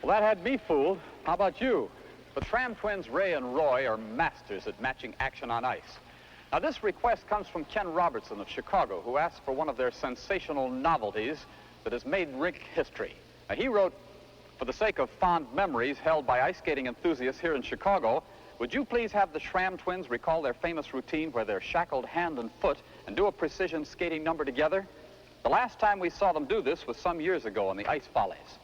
Well, that had me fooled. How about you? The Tram Twins, Ray and Roy, are masters at matching action on ice. Now, this request comes from Ken Robertson of Chicago, who asked for one of their sensational novelties that has made rink history. Now, he wrote, "For the sake of fond memories held by ice skating enthusiasts here in Chicago, would you please have the Tram Twins recall their famous routine where they're shackled hand and foot and do a precision skating number together? The last time we saw them do this was some years ago on the Ice Follies."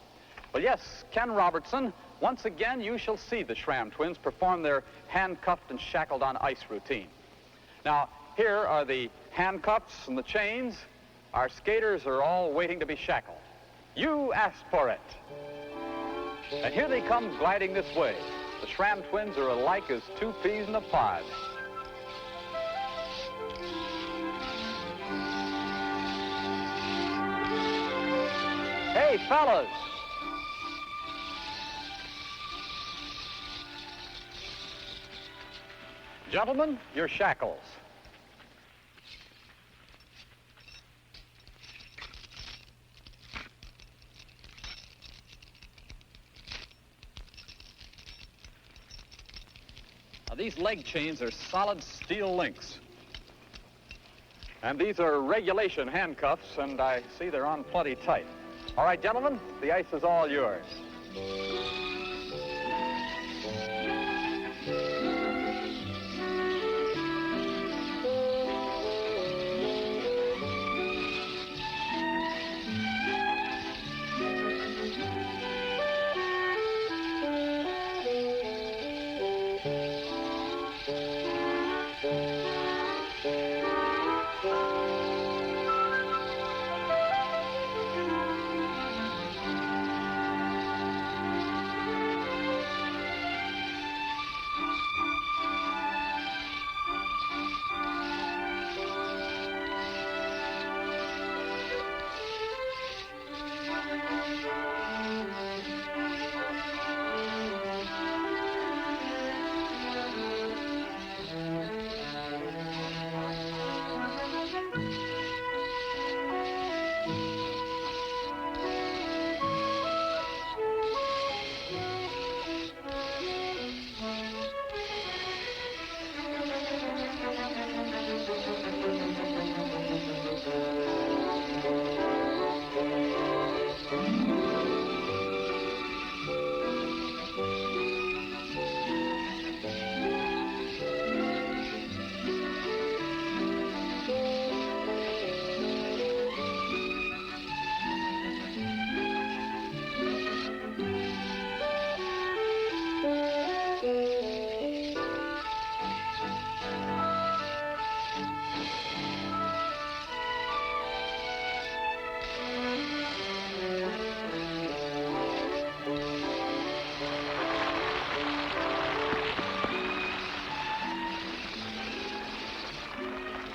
Well, yes, Ken Robertson, once again you shall see the Tram Twins perform their handcuffed and shackled on ice routine. Now, here are the handcuffs and the chains. Our skaters are all waiting to be shackled. You asked for it. And here they come gliding this way. The Tram Twins are alike as two peas in a pod. Hey, fellas! Gentlemen, your shackles. Now, these leg chains are solid steel links. And these are regulation handcuffs, and I see they're on plenty tight. All right, gentlemen, the ice is all yours.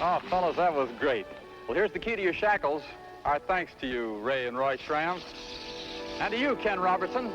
Oh, fellas, that was great. Well, here's the key to your shackles. Our thanks to you, Ray and Roy Schramm. And to you, Ken Robertson.